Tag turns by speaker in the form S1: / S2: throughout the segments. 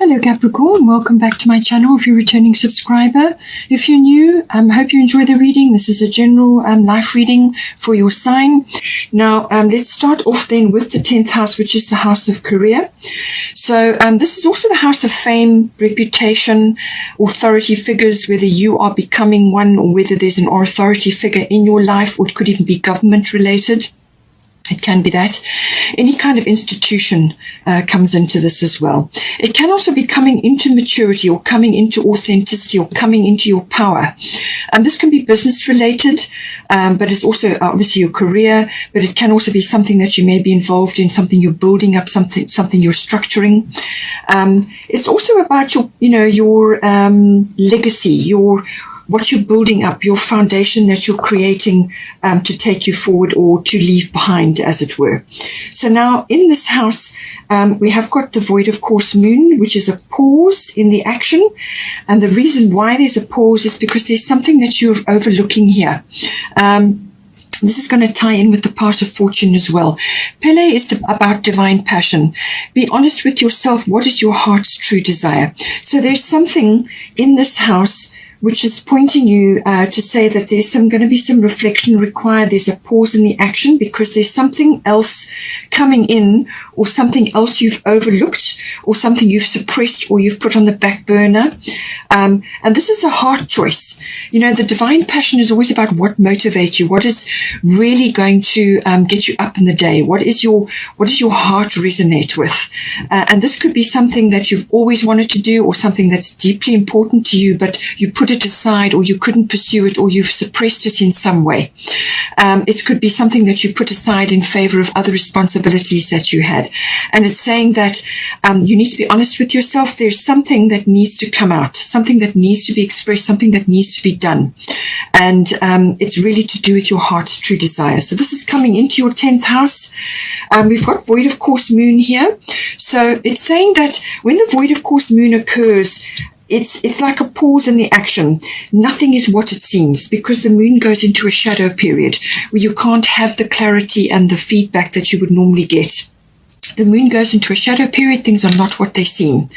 S1: Hello Capricorn, welcome back to my channel if you're a returning subscriber. If you're new, I hope you enjoy the reading. This is a general life reading for your sign. Now let's start off then with the 10th house, which is the house of career. So this is also the house of fame, reputation, authority figures, whether you are becoming one or whether there's an authority figure in your life, or it could even be government related. It can be that. Any kind of institution comes into this as well. It can also be coming into maturity or coming into authenticity or coming into your power. This can be business related, but it's also obviously your career, but it can also be something that you may be involved in, something you're building up, something you're structuring. It's also about your legacy, what you're building up, your foundation that you're creating to take you forward or to leave behind, as it were. So now in this house, we have got the void of course moon, which is a pause in the action. And the reason why there's a pause is because there's something that you're overlooking here. This is going to tie in with the part of fortune as well. Pele is about divine passion. Be honest with yourself. What is your heart's true desire? So there's something in this house which is pointing you to say that there's going to be some reflection required. There's a pause in the action because there's something else coming in, or something else you've overlooked, or something you've suppressed or you've put on the back burner. And this is a heart choice. The divine passion is always about what motivates you, what is really going to get you up in the day, what does your heart resonate with. And this could be something that you've always wanted to do, or something that's deeply important to you, but you put it aside, or you couldn't pursue it, or you've suppressed it in some way. It could be something that you put aside in favor of other responsibilities that you had. And it's saying that you need to be honest with yourself. There's something that needs to come out, something that needs to be expressed, something that needs to be done. And it's really to do with your heart's true desire. So this is coming into your 10th house. We've got void of course moon here. So it's saying that when the void of course moon occurs, it's like a pause in the action. Nothing is what it seems, because the moon goes into a shadow period where you can't have the clarity and the feedback that you would normally get. The moon goes into a shadow period. Things are not what they seem.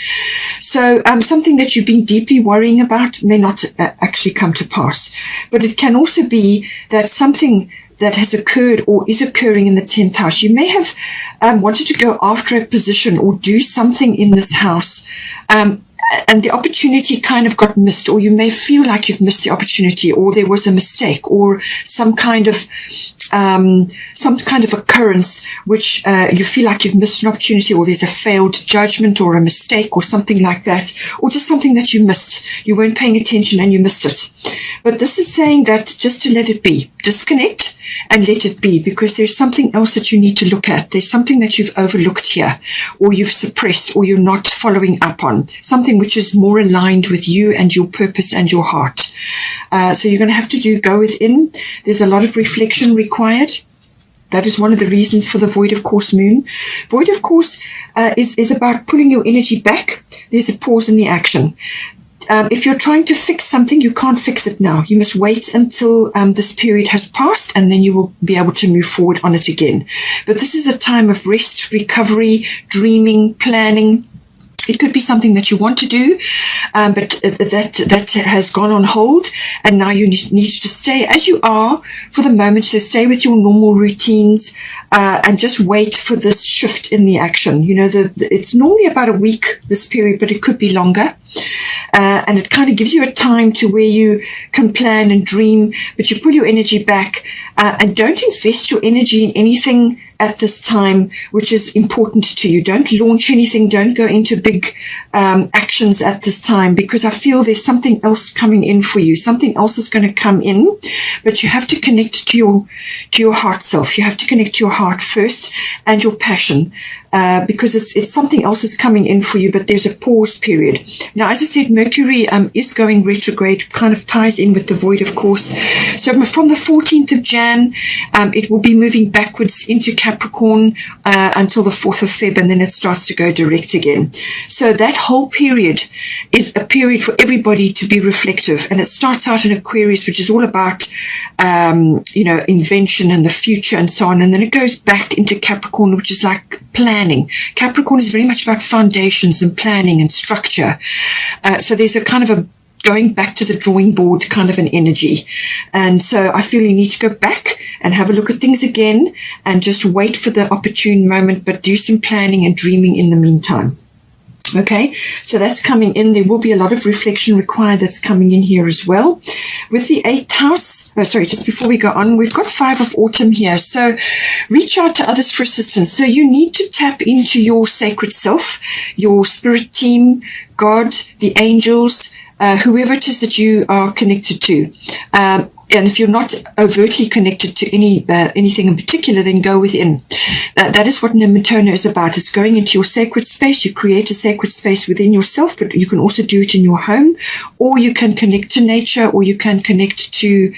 S1: So something that you've been deeply worrying about may not actually come to pass. But it can also be that something that has occurred or is occurring in the 10th house. You may have wanted to go after a position or do something in this house, and the opportunity kind of got missed, or you may feel like you've missed the opportunity, or there was a mistake, or some kind of occurrence which you feel like you've missed an opportunity, or there's a failed judgment or a mistake or something like that, or just something that you missed. You weren't paying attention and you missed it. But this is saying that just to let it be, disconnect and let it be, because there's something else that you need to look at. There's something that you've overlooked here, or you've suppressed, or you're not following up on, something which is more aligned with you and your purpose and your heart. So you're going to have to go within. There's a lot of reflection required. That is one of the reasons for the void of course moon. Void of course is about pulling your energy back. There's a pause in the action. If you're trying to fix something, you can't fix it now. You must wait until this period has passed, and then you will be able to move forward on it again. But this is a time of rest, recovery, dreaming, planning. It could be something that you want to do, but that has gone on hold, and now you need to stay as you are for the moment. So stay with your normal routines and just wait for this shift in the action. It's normally about a week, this period, but it could be longer. And it kind of gives you a time to where you can plan and dream, but you pull your energy back and don't invest your energy in anything at this time which is important to you. Don't launch anything. Don't go into big actions at this time, because I feel there's something else coming in for you. Something else is going to come in, but you have to connect to your heart self. You have to connect to your heart first and your passion, because it's something else is coming in for you, but there's a pause period. Now, as I said, Mercury is going retrograde, kind of ties in with the void of course. So from the 14th of Jan, it will be moving backwards into Capricorn until the 4th of Feb, and then it starts to go direct again. So that whole period is a period for everybody to be reflective, and it starts out in Aquarius, which is all about invention and the future and so on, and then it goes back into Capricorn, which is like planning. Capricorn is very much about foundations and planning and structure. So there's a kind of a going back to the drawing board kind of an energy. And so I feel you need to go back and have a look at things again and just wait for the opportune moment, but do some planning and dreaming in the meantime. Okay, so that's coming in. There will be a lot of reflection required that's coming in here as well. With the 8th house, just before we go on, we've got 5 of autumn here. So reach out to others for assistance. So you need to tap into your sacred self, your spirit team, God, the angels, whoever it is that you are connected to. And if you're not overtly connected to anything in particular, then go within. That is what Nematona is about. It's going into your sacred space. You create a sacred space within yourself, but you can also do it in your home, or you can connect to nature, or you can connect to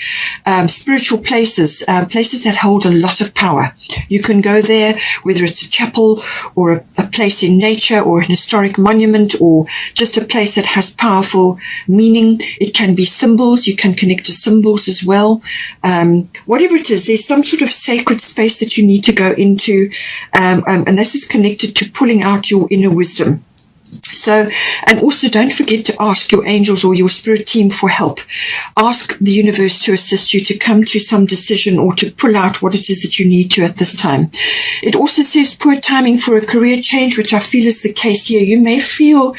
S1: spiritual places, places that hold a lot of power. You can go there, whether it's a chapel or a place in nature or an historic monument or just a place that has powerful meaning. It can be symbols. You can connect to symbols as well. Whatever it is, there's some sort of sacred space that you need to go into, and this is connected to pulling out your inner wisdom. So, and also don't forget to ask your angels or your spirit team for help. Ask the universe to assist you to come to some decision or to pull out what it is that you need to at this time. It also says poor timing for a career change, which I feel is the case here. You may feel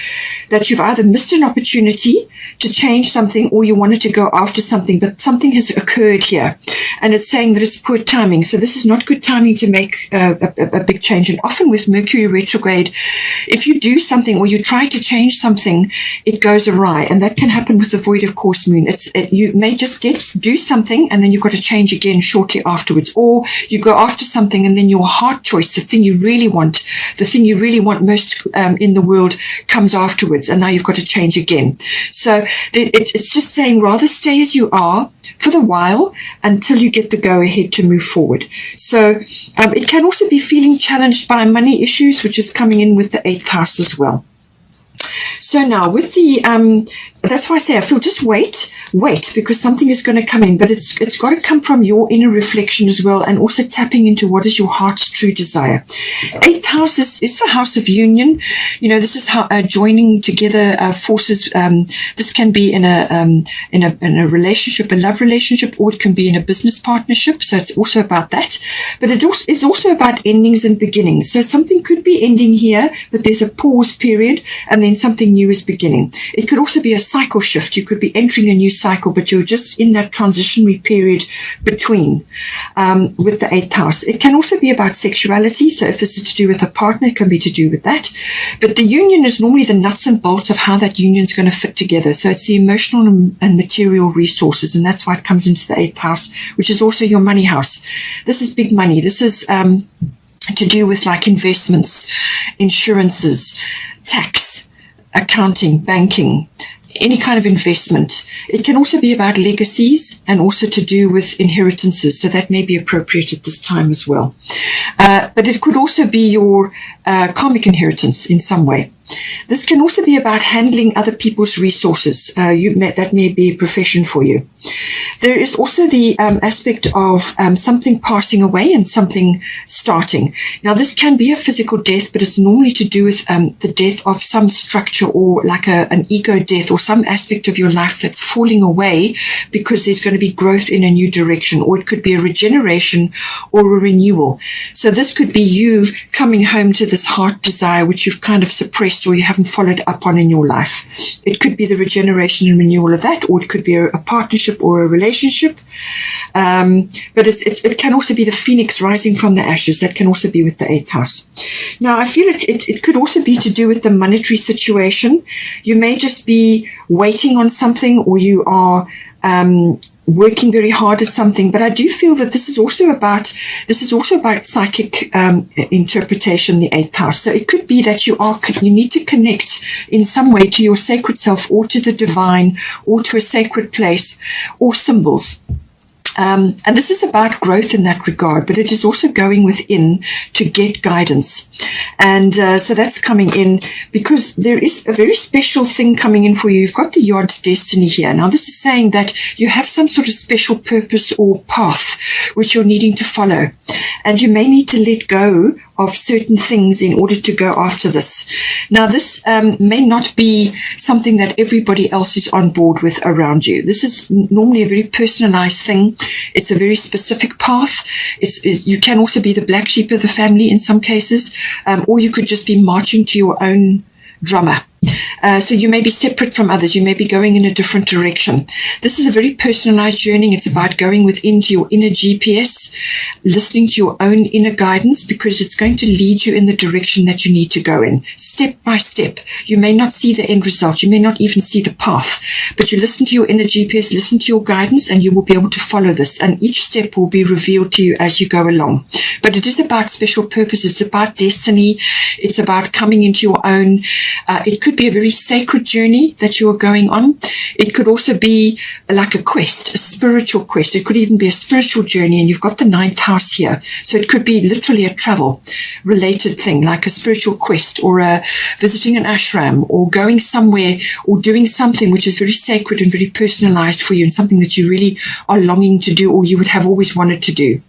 S1: that you've either missed an opportunity to change something or you wanted to go after something, but something has occurred here. And it's saying that it's poor timing. So this is not good timing to make a big change. And often with Mercury retrograde, if you do something or you try to change something, it goes awry, and that can happen with the void of course moon. You may just do something and then you've got to change again shortly afterwards, or you go after something and then your heart choice, the thing you really want most in the world, comes afterwards, and now you've got to change again. So it's just saying rather stay as you are for the while until you get the go ahead to move forward. So it can also be feeling challenged by money issues, which is coming in with the 8th house as well. So now with the, that's why I say I feel just wait, because something is going to come in, but it's got to come from your inner reflection as well, and also tapping into what is your heart's true desire. 8th house is the house of union. This is how joining together forces. This can be in a relationship, a love relationship, or it can be in a business partnership. So it's also about that, but it is also about endings and beginnings. So something could be ending here, but there's a pause period, and then something new is beginning. It could also be a cycle shift. You could be entering a new cycle, but you're just in that transitionary period between with the 8th house. It can also be about sexuality. So if this is to do with a partner, it can be to do with that. But the union is normally the nuts and bolts of how that union is going to fit together. So it's the emotional and material resources, and that's why it comes into the 8th house, which is also your money house. This is big money. This is to do with like investments, insurances, tax, accounting, banking, any kind of investment. It can also be about legacies and also to do with inheritances. So that may be appropriate at this time as well. But it could also be your karmic inheritance in some way. This can also be about handling other people's resources. That may be a profession for you. There is also the aspect of something passing away and something starting. Now, this can be a physical death, but it's normally to do with the death of some structure, or like an ego death, or some aspect of your life that's falling away because there's going to be growth in a new direction, or it could be a regeneration or a renewal. So this could be you coming home to this heart desire which you've kind of suppressed or you haven't followed up on in your life. It could be the regeneration and renewal of that, or it could be a partnership or a relationship. But it can also be the phoenix rising from the ashes. That can also be with the 8th house. Now, I feel it could also be to do with the monetary situation. You may just be waiting on something, or you are working very hard at something, but I do feel that this is also about psychic interpretation, the 8th house. So it could be that you need to connect in some way to your sacred self, or to the divine, or to a sacred place, or symbols. And this is about growth in that regard, but it is also going within to get guidance. And so that's coming in because there is a very special thing coming in for you. You've got the Yod destiny here. Now, this is saying that you have some sort of special purpose or path which you're needing to follow. And you may need to let go of certain things in order to go after this. Now, this may not be something that everybody else is on board with around you. This is normally a very personalized thing. It's a very specific path. You can also be the black sheep of the family in some cases, or you could just be marching to your own drummer. So you may be separate from others. You may be going in a different direction. This is a very personalized journey. It's about going within to your inner GPS, listening to your own inner guidance, because it's going to lead you in the direction that you need to go in, step by step. You may not see the end result. You may not even see the path, but you listen to your inner GPS, listen to your guidance, and you will be able to follow this. And each step will be revealed to you as you go along. But it is about special purpose. It's about destiny. It's about coming into your own. It could be a very sacred journey that you are going on. It could also be like a quest, a spiritual quest. It could even be a spiritual journey, and you've got the 9th house here. So it could be literally a travel related thing, like a spiritual quest, or visiting an ashram, or going somewhere, or doing something which is very sacred and very personalized for you, and something that you really are longing to do, or you would have always wanted to do.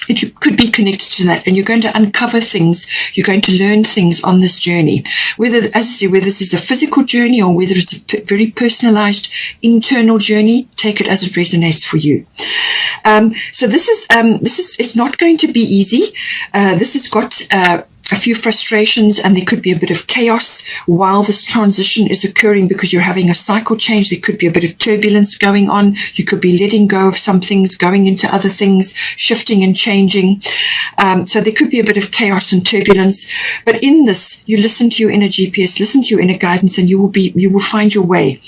S1: It could be connected to that, and you're going to uncover things. You're going to learn things on this journey. Whether, as I say, whether this is a physical journey or whether it's a very personalized internal journey, take it as it resonates for you. So this is it's not going to be easy. This has got a few frustrations, and there could be a bit of chaos while this transition is occurring, because you're having a cycle change. There could be a bit of turbulence going on. You could be letting go of some things, going into other things, shifting and changing. So there could be a bit of chaos and turbulence. But in this, you listen to your inner GPS, listen to your inner guidance, and you will find your way.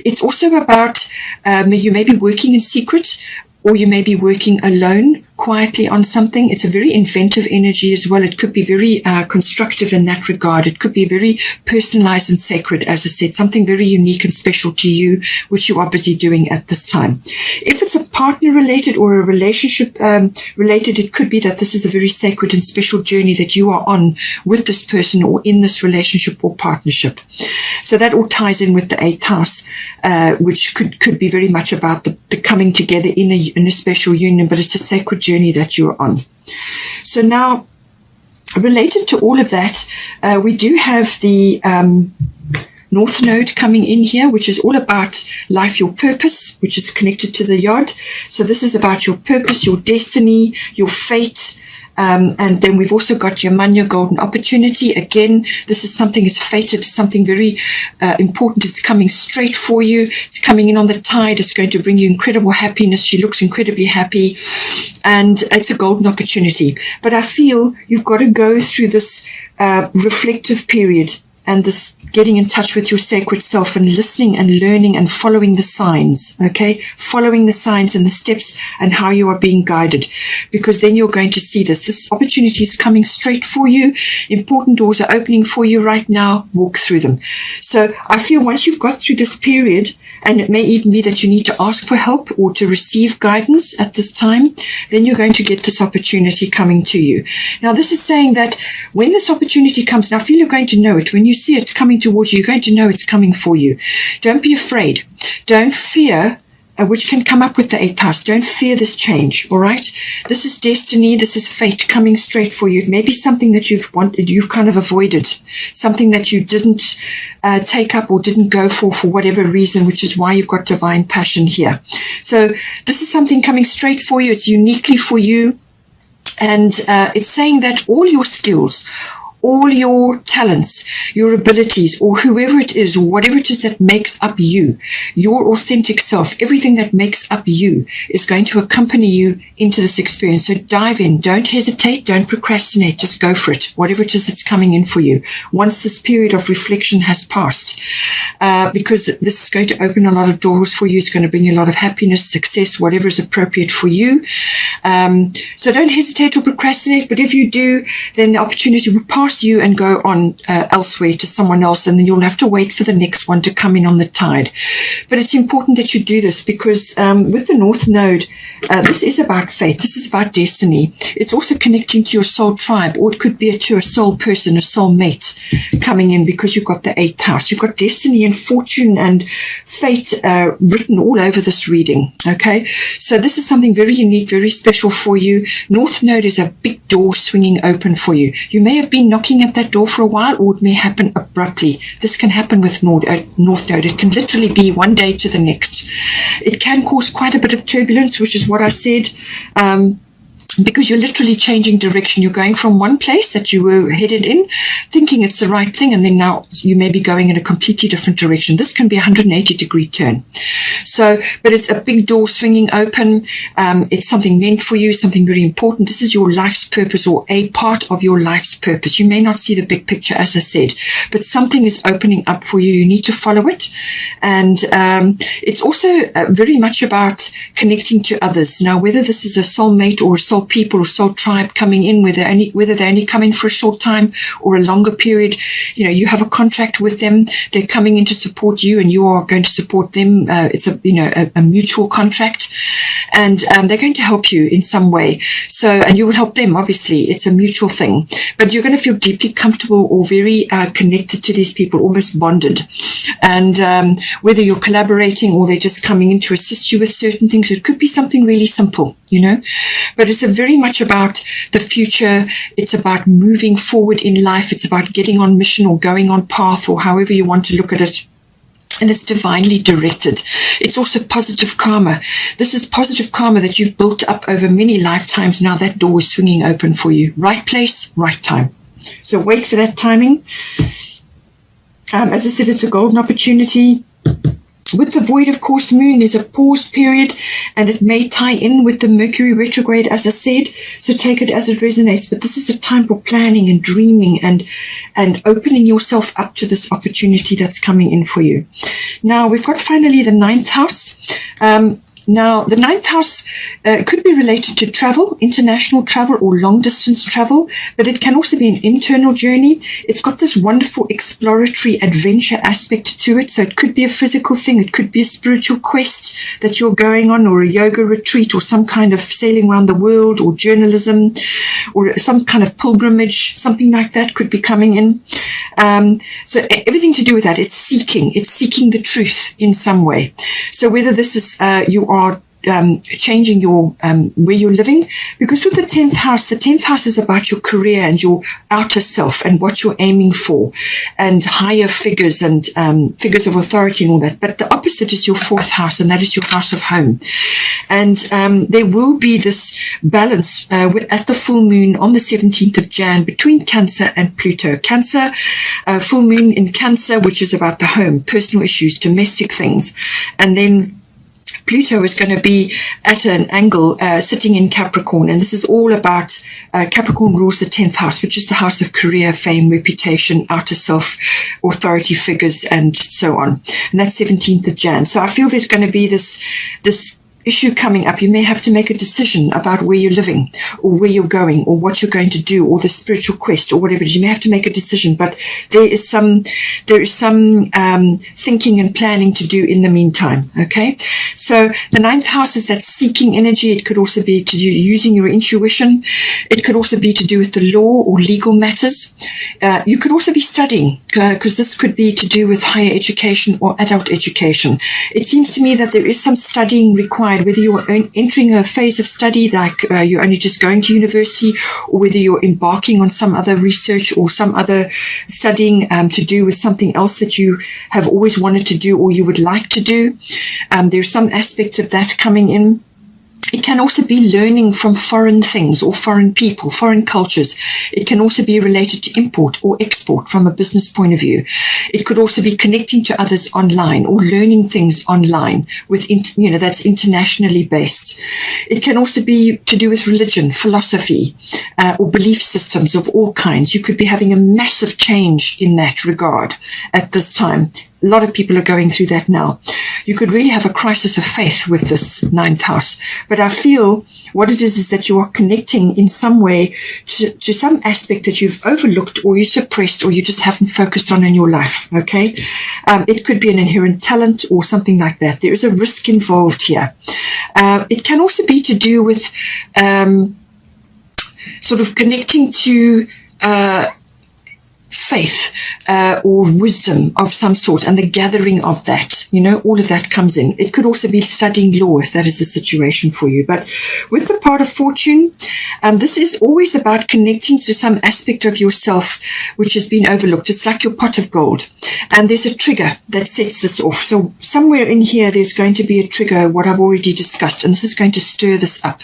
S1: It's also about you may be working in secret, or you may be working alone, quietly on something. It's a very inventive energy as well. It could be very constructive in that regard. It could be very personalized and sacred, as I said, something very unique and special to you, which you are busy doing at this time. If it's a partner related or a relationship related, it could be that this is a very sacred and special journey that you are on with this person, or in this relationship or partnership. So that all ties in with the 8th house, which could be very much about the coming together in a special union, but it's a sacred journey that you're on. So now, related to all of that, we do have the North Node coming in here, which is all about life, your purpose, which is connected to the Yod. So this is about your purpose, your destiny, your fate. And then we've also got your Manya golden opportunity. Again, this is something, it's fated, something very important. It's coming straight for you. It's coming in on the tide. It's going to bring you incredible happiness. She looks incredibly happy, and it's a golden opportunity. But I feel you've got to go through this reflective period, and this getting in touch with your sacred self, and listening and learning and following the signs, okay? Following the signs and the steps and how you are being guided, because then you're going to see this. This opportunity is coming straight for you. Important doors are opening for you right now. Walk through them. So I feel once you've got through this period, and it may even be that you need to ask for help or to receive guidance at this time, then you're going to get this opportunity coming to you. Now, this is saying that when this opportunity comes, and I feel you're going to know it, when you see it coming towards you, you're going to know it's coming for you. Don't be afraid. Don't fear, which can come up with the 8th house. Don't fear this change, all right? This is destiny. This is fate coming straight for you. It may be something that you've kind of avoided, something that you didn't take up or didn't go for whatever reason, which is why you've got divine passion here. So this is something coming straight for you. It's uniquely for you. And it's saying that all your skills, all your talents, your abilities, or whoever it is, or whatever it is that makes up you, your authentic self, everything that makes up you is going to accompany you into this experience. So dive in. Don't hesitate. Don't procrastinate. Just go for it, whatever it is that's coming in for you once this period of reflection has passed, because this is going to open a lot of doors for you. It's going to bring you a lot of happiness, success, whatever is appropriate for you. So don't hesitate or procrastinate, but if you do, then the opportunity will pass pass you and go on elsewhere to someone else, and then you'll have to wait for the next one to come in on the tide. But it's important that you do this because with the North Node, this is about faith. This is about destiny. It's also connecting to your soul tribe, or it could be to a soul person, a soul mate coming in, because you've got the 8th house. You've got destiny and fortune and fate written all over this reading. Okay, so this is something very unique, very special for you. North Node is a big door swinging open for you. You may have been knocking at that door for a while, or it may happen abruptly. This can happen with North Node. It can literally be one day to the next. It can cause quite a bit of turbulence, which is what I said. Because you're literally changing direction. You're going from one place that you were headed in, thinking it's the right thing, and then now you may be going in a completely different direction. This can be a 180-degree turn. So, but it's a big door swinging open. It's something meant for you, something very important. This is your life's purpose, or a part of your life's purpose. You may not see the big picture, as I said, but something is opening up for you. You need to follow it. And it's also very much about connecting to others. Now, whether this is a soulmate or a soul people or soul tribe coming in, whether they only come in for a short time or a longer period, you have a contract with them. They're coming in to support you, and you are going to support them. It's a mutual contract, and they're going to help you in some way. So, and you will help them. Obviously, it's a mutual thing. But you're going to feel deeply comfortable or very connected to these people, almost bonded. And whether you're collaborating or they're just coming in to assist you with certain things, it could be something really simple, But it's very much about the future. It's about moving forward in life. It's about getting on mission or going on path, or however you want to look at it. And it's divinely directed. It's also positive karma. This is positive karma that you've built up over many lifetimes. Now that door is swinging open for you. Right place, right time. So wait for that timing. As I said, it's a golden opportunity. With the void of course moon, there's a pause period, and it may tie in with the Mercury retrograde, as I said, so take it as it resonates. But this is a time for planning and dreaming and opening yourself up to this opportunity that's coming in for you. Now, we've got finally the 9th house. Now, the 9th house could be related to travel, international travel or long-distance travel, but it can also be an internal journey. It's got this wonderful exploratory adventure aspect to it, so it could be a physical thing, it could be a spiritual quest that you're going on, or a yoga retreat, or some kind of sailing around the world, or journalism, or some kind of pilgrimage, something like that could be coming in. So everything to do with that, it's seeking the truth in some way. So whether this is you are changing your where you're living, because with the 10th house is about your career and your outer self and what you're aiming for, and higher figures and figures of authority and all that. But the opposite is your 4th house, and that is your house of home. And there will be this balance at the full moon on the 17th of Jan between Cancer and Pluto. Cancer, full moon in Cancer, which is about the home, personal issues, domestic things, and then Pluto is going to be at an angle sitting in Capricorn, and this is all about Capricorn rules the 10th house, which is the house of career, fame, reputation, outer self, authority figures, and so on. And that's 17th of Jan. So I feel there's going to be this issue coming up. You may have to make a decision about where you're living, or where you're going, or what you're going to do, or the spiritual quest, or whatever it is. You may have to make a decision, but there is some thinking and planning to do in the meantime. Okay, so the 9th house is that seeking energy. It could also be to do using your intuition. It could also be to do with the law or legal matters. You could also be studying, because this could be to do with higher education or adult education. It seems to me that there is some studying required, whether you're entering a phase of study, like you're only just going to university, or whether you're embarking on some other research or some other studying to do with something else that you have always wanted to do or you would like to do. There's some aspect of that coming in. It can also be learning from foreign things or foreign people, foreign cultures. It can also be related to import or export from a business point of view. It could also be connecting to others online or learning things online with, that's internationally based. It can also be to do with religion, philosophy, or belief systems of all kinds. You could be having a massive change in that regard at this time. A lot of people are going through that now. you could really have a crisis of faith with this ninth house. But I feel what it is that you are connecting in some way to some aspect that you've overlooked or you suppressed or you just haven't focused on in your life, okay? It could be an inherent talent or something like that. There is a risk involved here. It can also be to do with sort of connecting to faith or wisdom of some sort and the gathering of that, all of that comes in. It could also be studying law if that is a situation for you. But with the part of fortune, this is always about connecting to some aspect of yourself which has been overlooked. It's like your pot of gold, and there's a trigger that sets this off. So somewhere in here there's going to be a trigger, what I've already discussed, and this is going to stir this up.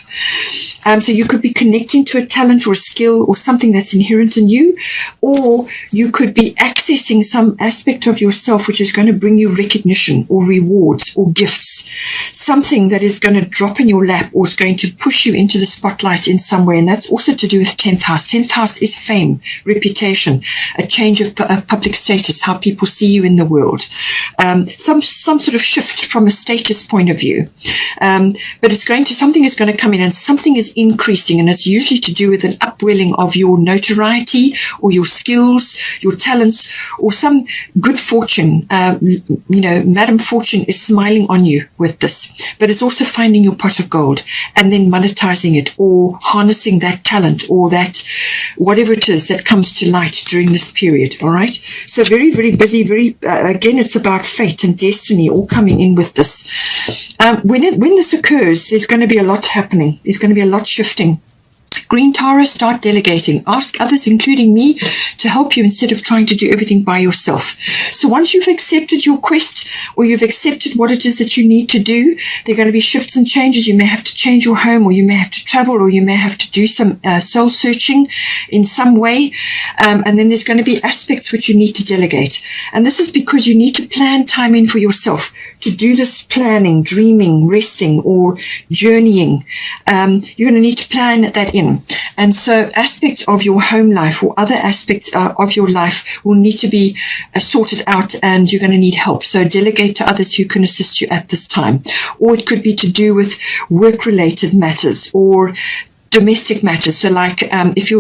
S1: So you could be connecting to a talent or a skill or something that's inherent in you, or you could be accessing some aspect of yourself which is going to bring you recognition or rewards or gifts, something that is going to drop in your lap or is going to push you into the spotlight in some way. And that's also to do with 10th house. 10th house is fame, reputation, a change of public status, how people see you in the world, some sort of shift from a status point of view. But something is going to come in and something is increasing, and it's usually to do with an upwelling of your notoriety or your skills, your talents, or some good fortune. Madam Fortune is smiling on you with this, but it's also finding your pot of gold and then monetizing it or harnessing that talent or that whatever it is that comes to light during this period. All right. So very, very busy, again, it's about fate and destiny all coming in with this. When this occurs, there's going to be a lot happening. There's going to be a lot shifting. Green Taurus, start delegating. Ask others, including me, to help you instead of trying to do everything by yourself. So once you've accepted your quest or you've accepted what it is that you need to do, there are going to be shifts and changes. You may have to change your home, or you may have to travel, or you may have to do some soul searching in some way. And then there's going to be aspects which you need to delegate. And this is because you need to plan time in for yourself to do this planning, dreaming, resting, or journeying. You're going to need to plan that in. And so aspects of your home life or other aspects of your life will need to be sorted out, and you're going to need help. So delegate to others who can assist you at this time. Or it could be to do with work-related matters or domestic matters. So like if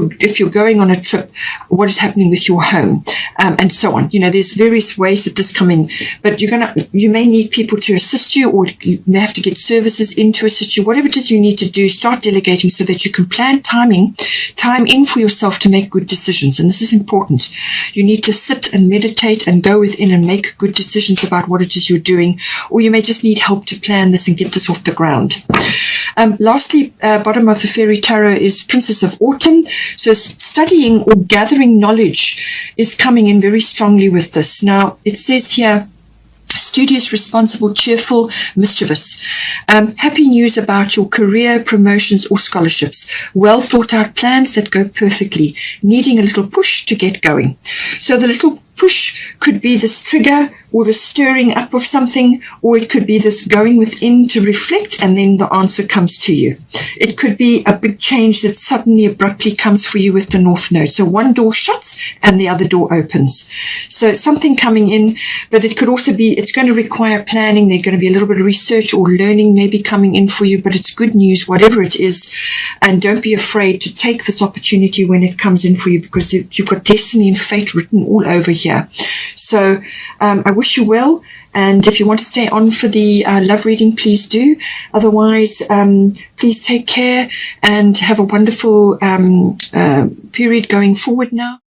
S1: you're going on a trip, what is happening with your home, and so on. There's various ways that this come in, but you may need people to assist you, or you may have to get services in to assist you. Whatever it is you need to do, start delegating so that you can plan time in for yourself to make good decisions. And this is important. You need to sit and meditate and go within and make good decisions about what it is you're doing, or you may just need help to plan this and get this off the ground. Lastly, bottom of the fairy tarot is Princess of Autumn. So studying or gathering knowledge is coming in very strongly with this. Now, it says here, studious, responsible, cheerful, mischievous. Happy news about your career, promotions, or scholarships. Well thought out plans that go perfectly. Needing a little push to get going. So the little push could be this trigger or the stirring up of something, or it could be this going within to reflect and then the answer comes to you. It could be a big change that suddenly abruptly comes for you with the North Node. So one door shuts and the other door opens. So something coming in, but it could also be, it's going to require planning. There's going to be a little bit of research or learning maybe coming in for you, but it's good news, whatever it is. And don't be afraid to take this opportunity when it comes in for you, because you've got destiny and fate written all over here. So I wish you well, and if you want to stay on for the love reading, please do. Otherwise, please take care and have a wonderful period going forward now.